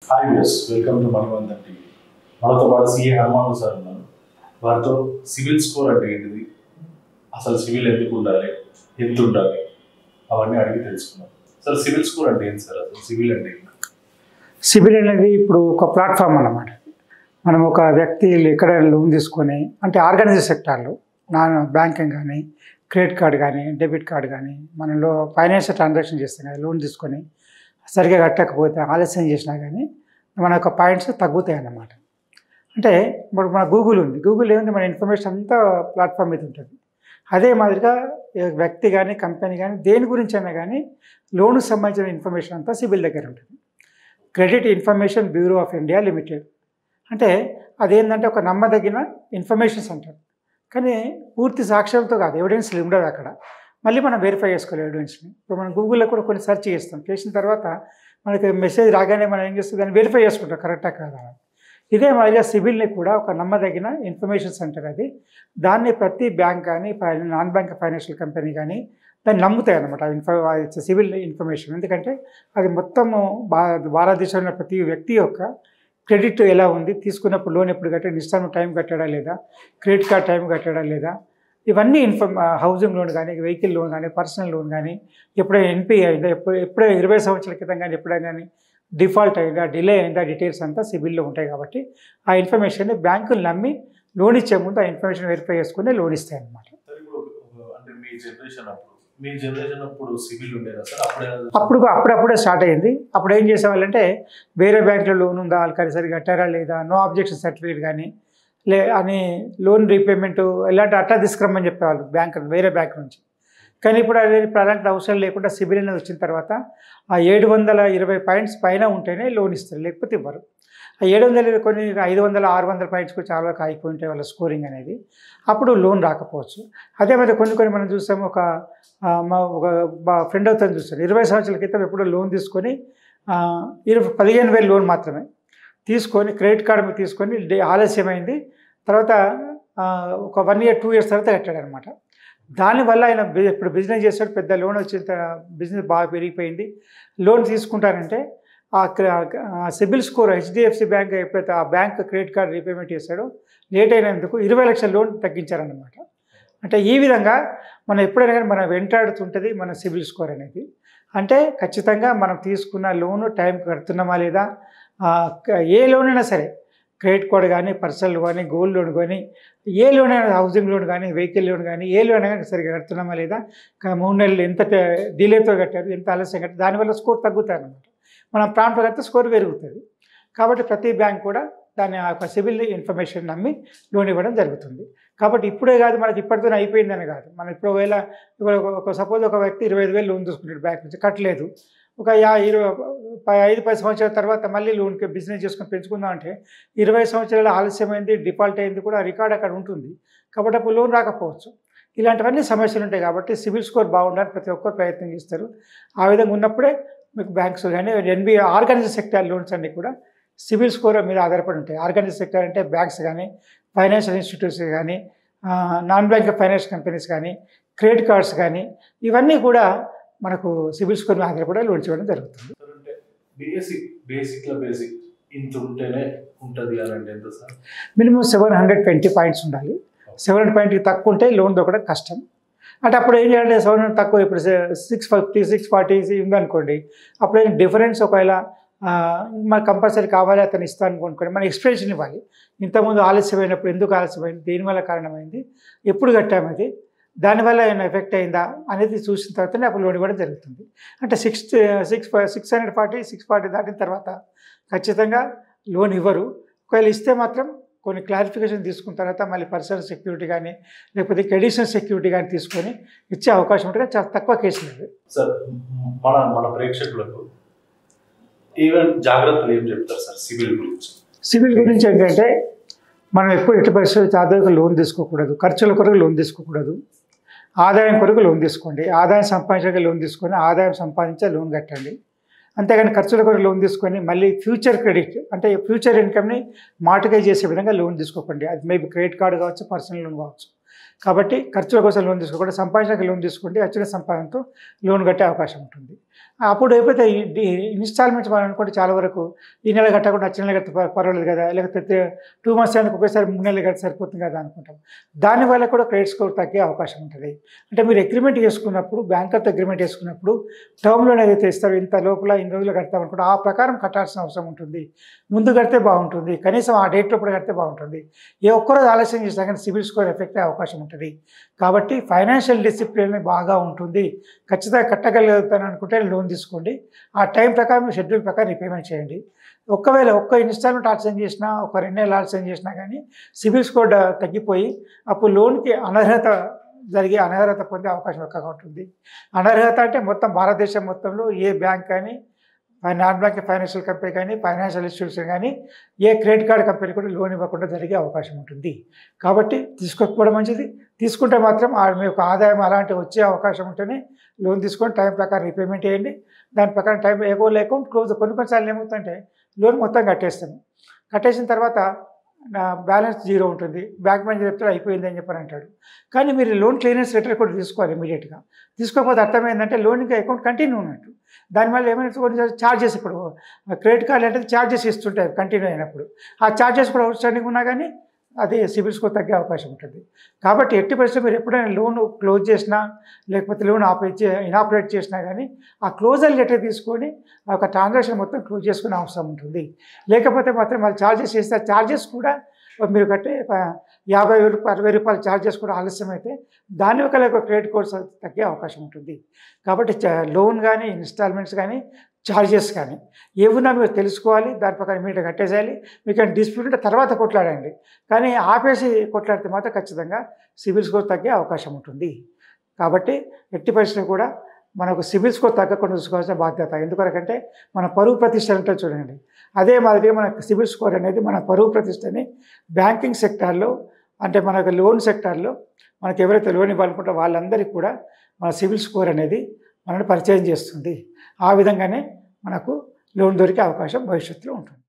Hi viewers, welcome to Manivanthan TV. మనతో పాటు CA Hanuman sir ఉన్నారు. వారితో సివిల్ స్కోర్ అంటే ఏంటిది, అసలు సివిల్ ఎందుకు ఉండాలి, ఎంత ఉండాలి, అవన్నీ అడిగి తెలుసుకున్నాం. సార్, సివిల్ స్కోర్ అంటే ఏంటి సార్? అసలు సివిల్ అంటే ఏంటి? సివిల్ అనేది ఇప్పుడు ఒక ప్లాట్ఫామ్ అన్నమాట. మనం ఒక వ్యక్తి ఎక్కడ లోన్ తీసుకొని, అంటే ఆర్గనైజ్డ్ సెక్టార్లో బ్యాంకింగ్ కానీ, క్రెడిట్ కార్డు కానీ, డెబిట్ కార్డు కానీ, మనలో ఫైనాన్షియల్ ట్రాన్సాక్షన్ చేస్తాం కదా, లోన్ తీసుకొని సరిగ్గా కట్టకపోతే ఆలస్యం చేసినా కానీ మన యొక్క పాయింట్స్ తగ్గుతాయి అన్నమాట. అంటే ఇప్పుడు మన గూగుల్ ఉంది, గూగుల్ ఏముంది, మన ఇన్ఫర్మేషన్ అంతా ప్లాట్ఫామ్ మీద ఉంటుంది. అదే మాదిరిగా వ్యక్తి కానీ, కంపెనీ కానీ, దేని గురించి అయినా కానీ లోన్కు సంబంధించిన ఇన్ఫర్మేషన్ అంతా సివిల్ దగ్గర ఉంటుంది. Credit information bureau of India limited అంటే అదేంటంటే ఒక నమ్మదగిన ఇన్ఫర్మేషన్స్ అంటారు. కానీ పూర్తి సాక్ష్యాలతో కాదు, ఎవిడెన్స్లు ఉండదు అక్కడ. మళ్ళీ మనం వెరిఫై చేసుకోవాలి ఎవిడెన్స్ని. ఇప్పుడు మనం గూగుల్లో కూడా కొన్ని సెర్చ్ చేస్తాం, చేసిన తర్వాత మనకి మెసేజ్ రాగానే మనం ఏం చేస్తాం, దాన్ని వెరిఫై చేసుకుంటాం కరెక్టా కాదా. ఇదే మాదిరిగా సివిల్ని కూడా ఒక నమ్మదగిన ఇన్ఫర్మేషన్ సెంటర్ అది. దాన్ని ప్రతి బ్యాంక్ కానీ, నాన్ బ్యాంక్ ఫైనాన్షియల్ కంపెనీ కానీ దాన్ని నమ్ముతాయి అన్నమాట. సివిల్ ఇన్ఫర్మేషన్ ఎందుకంటే అది మొత్తము భారతదేశంలో ప్రతి వ్యక్తి యొక్క క్రెడిట్ ఎలా ఉంది, తీసుకున్నప్పుడు లోన్ ఎప్పుడు కట్టాడు, ఇన్స్టాల్మెంట్ టైం కట్టాడా లేదా, క్రెడిట్ కార్డ్ టైం కట్టాడా లేదా, ఇవన్నీ హౌసింగ్ లోన్ కానీ, వెహికల్ లోన్ కానీ, పర్సనల్ లోన్ కానీ, ఎప్పుడైనా ఎన్పిఏ అయిందా, ఎప్పుడైనా 20 సంవత్సరాల క్రితం కానీ ఎప్పుడైనా కానీ డిఫాల్ట్ అయిందా, డిలే అయిందా, డీటెయిల్స్ అంతా సివిల్లో ఉంటాయి. కాబట్టి ఆ ఇన్ఫర్మేషన్ని బ్యాంకులు నమ్మి లోన్ ఇచ్చే ముందు ఆ ఇన్ఫర్మేషన్ వెరిఫై చేసుకుని లోన్ ఇస్తాయి అన్నమాట. అంటే మీ జనరేషన్ అప్పుడు సివిల్ ఉండేదా సార్? అప్పుడప్పుడే స్టార్ట్ అయ్యింది. అప్పుడు ఏం చేసేవాళ్ళంటే వేరే బ్యాంకులో లోన్ ఉందా, వాళ్ళకి సరిగ్గా కట్టారా లేదా, నో అబ్జెక్షన్ సర్టిఫికేట్ కానీ అని లోన్ రీపేమెంట్ ఇలాంటి అట్టా తీసుకురమ్మని చెప్పేవాళ్ళు వేరే బ్యాంక్ నుంచి. కానీ ఇప్పుడు అలాంటి అవసరం లేకుండా సివిల్ అనేది వచ్చిన తర్వాత ఆ 720 పాయింట్స్ పైన ఉంటేనే లోన్ ఇస్తారు, లేకపోతే ఇవ్వరు. ఆ 720 కొన్ని 500, 600 పాయింట్స్కి చాలా వరకు అయిపోయి ఉంటాయి వాళ్ళ స్కోరింగ్ అనేది. అప్పుడు లోన్ రాకపోవచ్చు. అదే మరి కొన్ని మనం చూసాము. ఒక మా ఫ్రెండ్ అవుతాను చూస్తాను, 20 సంవత్సరాల క్రితం ఎప్పుడో లోన్ తీసుకొని 15,000 లోన్ మాత్రమే తీసుకొని క్రెడిట్ కార్డు మీద తీసుకొని ఆలస్యమైంది. తర్వాత ఒక 1 year 2 years తర్వాత కట్టాడు అనమాట. దానివల్ల ఆయన ఇప్పుడు బిజినెస్ చేస్తాడు, పెద్ద లోన్ వచ్చిన బిజినెస్ బాగా పెరిగిపోయింది. లోన్ తీసుకుంటారంటే ఆ సిబిల్ స్కోర్ హెచ్డిఎఫ్సి బ్యాంక్ ఎప్పుడైతే ఆ బ్యాంక్ క్రెడిట్ కార్డు రీపేమెంట్ చేశాడో లేట్ అయినందుకు 20 లక్షల లోన్ తగ్గించారనమాట. అంటే ఈ విధంగా మనం ఎప్పుడైనా కానీ మనం వెంటాడుతుంటుంది మన సిబిల్ స్కోర్ అనేది. అంటే ఖచ్చితంగా మనం తీసుకున్న లోను టైంకి కడుతున్నామా లేదా, ఏ లోన్ అయినా సరే, క్రెడిట్ కార్డ్ కానీ, పర్సనల్ కానీ, గోల్డ్ లోన్ కానీ, ఏ లోన్ అయినా, హౌసింగ్ లోన్ కానీ, వెహికల్ లోన్ కానీ, ఏ లోన్ అయినా సరిగ్గా కడుతున్నామా లేదా, 3 నెలలు ఎంత డిలేతో కట్టారు, ఎంత ఆలస్యం కట్టారు, దానివల్ల స్కోర్ తగ్గుతాయి అన్నమాట. మనం ప్రాంప్ట్ కడితే స్కోర్ పెరుగుతుంది. కాబట్టి ప్రతి బ్యాంక్ కూడా దాని యొక్క సివిల్ ఇన్ఫర్మేషన్ నమ్మి లోన్ ఇవ్వడం జరుగుతుంది. కాబట్టి ఇప్పుడే కాదు, మనకి ఇప్పటితోనే అయిపోయిందని కాదు. మనం ఇప్పుడు సపోజ్ ఒక వ్యక్తి 25,000 లోన్ తీసుకుంటాడు బ్యాంక్ నుంచి, కట్టలేదు. ఒక 5-10 సంవత్సరాల తర్వాత మళ్ళీ లోన్కి బిజినెస్ చేసుకొని పెంచుకుందాం అంటే 20 సంవత్సరాలు ఆలస్యమైంది, డిఫాల్ట్ అయింది కూడా రికార్డ్ అక్కడ ఉంటుంది. కాబట్టి అప్పుడు లోన్ రాకపోవచ్చు. ఇలాంటివన్నీ సమస్యలు ఉంటాయి. కాబట్టి సివిల్ స్కోర్ బాగుండాలని ప్రతి ఒక్కరు ప్రయత్నం చేస్తారు. ఆ విధంగా ఉన్నప్పుడే మీకు బ్యాంక్స్ కానీ, ఎన్బిఏ ఆర్గనైజ్డ్ సెక్టార్ లోన్స్ అన్నీ కూడా సివిల్ స్కోర్ మీద ఆధారపడి ఉంటాయి. ఆర్గనైజ్డ్ సెక్టార్ అంటే బ్యాంక్స్ కానీ, ఫైనాన్షియల్ ఇన్స్టిట్యూట్స్ కానీ, నాన్ బ్యాంక్ ఫైనాన్స్ కంపెనీస్ కానీ, క్రెడిట్ కార్డ్స్ కానీ, ఇవన్నీ కూడా మనకు సివిల్ స్కోర్ మీద ఆధారపడి లోన్స్ ఇవ్వడం జరుగుతుంది. బేసిక్ ఇంత ఉంటేనే ఉంటుంది అని అంటే ఎంత సార్? మినిమం 720 పాయింట్స్ ఉండాలి. 700 పాయింట్కి తక్కువ ఉంటే లోన్ దొరకడం కష్టం. అంటే అప్పుడు ఏం చేయాలంటే 700 తక్కువ, ఇప్పుడు 650, 640 ఉందనుకోండి, అప్పుడు ఏం డిఫరెన్స్ ఒకవేళ మనకు కంపల్సరీ కావాలి, అతను ఇస్తాను అనుకోండి, మన ఎక్స్ప్లెనేషన్ ఇవ్వాలి. ఇంతకుముందు ఆలస్యమైనప్పుడు ఎందుకు ఆలస్యమైంది, దేనివల్ల కారణమైంది, ఎప్పుడు కట్టాము, అది దానివల్ల ఏమైనా ఎఫెక్ట్ అయిందా అనేది చూసిన తర్వాతనే అప్పుడు లోన్ ఇవ్వడం జరుగుతుంది. అంటే 640, 640 దాటిన తర్వాత ఖచ్చితంగా లోన్ ఇవ్వరు. ఒకవేళ ఇస్తే మాత్రం కొన్ని క్లారిఫికేషన్ తీసుకున్న తర్వాత మళ్ళీ పర్సనల్ సెక్యూరిటీ కానీ, లేకపోతే అడిషనల్ సెక్యూరిటీ కానీ తీసుకొని ఇచ్చే అవకాశం ఉంటుంది. చాలా తక్కువ కేసులు అవి. సార్, మన ప్రేక్షకులకు ఈవెన్ జాగ్రత్తలు ఏం చెప్తారు సార్ సివిల్ గురించి? సివిల్ గురించి ఏంటంటే మనం ఎప్పుడు ఎట్టి పరిస్థితుల్లో ఆదాయం లోన్ తీసుకోకూడదు, ఖర్చుల కొరకు లోన్ తీసుకోకూడదు. ఆదాయం కొరకు లోన్ తీసుకోండి. ఆదాయం సంపాదించడానికి లోన్ తీసుకొని ఆదాయం సంపాదించే లోన్ కట్టండి. అంతేగాని ఖర్చుల కొరకు లోన్ తీసుకొని మళ్ళీ ఫ్యూచర్ క్రెడిట్ అంటే ఫ్యూచర్ ఇన్కమ్ని మార్టిగేజ్ చేసే విధంగా లోన్ తీసుకోకండి. అది మేబీ క్రెడిట్ కార్డు కావచ్చు, పర్సనల్ లోన్ కావచ్చు. కాబట్టి ఖర్చుల కోసం లోన్ తీసుకోకుండా సంపాదించడానికి లోన్ తీసుకోండి. వచ్చిన సంపాదనతో లోన్ కట్టే అవకాశం ఉంటుంది. అప్పుడు ఎప్పుడైతే ఇన్స్టాల్మెంట్స్ మనం అనుకుంటే చాలా వరకు ఈ నెల కట్టకుండా వచ్చే నెల కడితే పర్వాలేదు కదా, లేకపోతే 2 months అయినా ఒకేసారి 3 నెలలు కడితే సరిపోతుంది కదా అనుకుంటాం. దానివల్ల కూడా క్రెడిట్ స్కోర్ తగ్గే అవకాశం ఉంటుంది. అంటే మీరు అగ్రిమెంట్ చేసుకున్నప్పుడు, బ్యాంకర్తో అగ్రిమెంట్ చేసుకున్నప్పుడు టర్మ్ లోన్ ఏదైతే ఇస్తారో ఇంత లోపల ఇన్ని రోజులు కడతామనుకుంటే ఆ ప్రకారం కట్టాల్సిన అవసరం ఉంటుంది. ముందు కడితే బాగుంటుంది, కనీసం ఆ డేట్ లోపల కడితే బాగుంటుంది. ఏ ఒక్కరోజు ఆలస్యం చేసినా కానీ సిబిల్ స్కోర్ ఎఫెక్ట్ అయ్యే అవకాశం ఉంటుంది. కాబట్టి ఫైనాన్షియల్ డిసిప్లిన్ బాగా ఉంటుంది. ఖచ్చితంగా కట్టగలుగుతాను అనుకుంటే లోన్ తీసుకోండి. ఆ టైం ప్రకారం షెడ్యూల్ ప్రకారం రీపేమెంట్ చేయండి. ఒకవేళ ఒక్క ఇన్స్టాల్మెంట్ ఆలస్యం చేసినా, ఒక 2 నెలలు ఆలస్యం చేసినా కానీ సిబిల్ స్కోర్ తగ్గిపోయి అప్పుడు లోన్కి అనర్హత పొందే అవకాశం ఎక్కువగా ఉంటుంది. అనర్హత అంటే మొత్తం భారతదేశం మొత్తంలో ఏ బ్యాంక్ కానీ, నాన్ బ్యాంక్ ఫైనాన్షియల్ కంపెనీ కానీ, ఫైనాన్షియల్ ఇన్స్టిట్యూషన్ కానీ, ఏ క్రెడిట్ కార్డ్ కంపెనీ కూడా లోన్ ఇవ్వకుండా జరిగే అవకాశం ఉంటుంది. కాబట్టి తీసుకోకపోవడం మంచిది. తీసుకుంటే మాత్రం మీ యొక్క ఆదాయం అలాంటి వచ్చే అవకాశం ఉంటేనే లోన్ తీసుకొని టైం ప్రకారం రీపేమెంట్ చేయండి. దాని ప్రకారం టైం అకౌంట్ క్లోజ్. కొన్నిసార్లు ఏమవుతుందంటే లోన్ మొత్తం కట్టేస్తాము. కట్టేసిన తర్వాత నా బ్యాలెన్స్ 0 ఉంటుంది. బ్యాంక్ మేనేజర్ చెప్తాడు అయిపోయింది అని చెప్పని అంటాడు. కానీ మీరు లోన్ క్లియరెన్స్ లెటర్ కూడా తీసుకోవాలి ఇమీడియట్గా. తీసుకోకపోతే అర్థమైందంటే లోన్ ఇంకా అకౌంట్ కంటిన్యూ ఉన్నట్టు. దానివల్ల ఏమైనా కొన్ని ఛార్జెస్, ఇప్పుడు క్రెడిట్ కార్డ్ అంటే ఛార్జెస్ ఇస్తుంటాయి కంటిన్యూ అయినప్పుడు. ఆ ఛార్జెస్ కూడా అవుట్ స్టాండింగ్ ఉన్నా కానీ అది సిబిల్ స్కోర్ తగ్గే అవకాశం ఉంటుంది. కాబట్టి ఎట్టి పరిస్థితుల్లో మీరు ఎప్పుడైనా లోన్ క్లోజ్ చేసినా, లేకపోతే లోన్ ఇనాపరేట్ చేసినా కానీ ఆ క్లోజర్ లెటర్ తీసుకొని ఆ యొక్క ట్రాన్సాక్షన్ మొత్తం క్లోజ్ చేసుకునే అవసరం ఉంటుంది. లేకపోతే మాత్రం వాళ్ళు ఛార్జెస్ చేస్తే ఛార్జెస్ కూడా మీరు కట్టే 50,000 60,000 ఛార్జెస్ కూడా ఆలస్యం అయితే దాని యొక్క క్రెడిట్ కోర్స్ తగ్గే అవకాశం ఉంటుంది. కాబట్టి లోన్ కానీ, ఇన్స్టాల్మెంట్స్ కానీ, ఛార్జెస్ కానీ ఏమున్నా మీరు తెలుసుకోవాలి. దాని ప్రకారం ఇమీడియట్గా కట్టేసేయాలి. మీకు డిస్ప్యూట్ ఉంటే తర్వాత కొట్లాడండి. కానీ ఆపేసి కొట్లాడితే మాత్రం ఖచ్చితంగా సిబిల్ స్కోర్ తగ్గే అవకాశం ఉంటుంది. కాబట్టి ఎట్టి పరిస్థితుల్లో కూడా మనకు సిబిల్ స్కోర్ తగ్గకుండా చూసుకోవాల్సిన బాధ్యత. ఎందుకంటే మన పరువు ప్రతిష్టలు అంటే చూడండి, అదే మాదిరిగా మన సిబిల్ స్కోర్ అనేది మన పరువు ప్రతిష్టని బ్యాంకింగ్ సెక్టార్లో, అంటే మనకు లోన్ సెక్టార్లో మనకు ఎవరైతే లోన్ ఇవ్వాలనుకుంటే వాళ్ళందరికీ కూడా మన సిబిల్ స్కోర్ అనేది మనల్ని పరిచయం చేస్తుంది. ఆ విధంగానే మనకు లోన్ దొరికే అవకాశం భవిష్యత్తులో ఉంటుంది.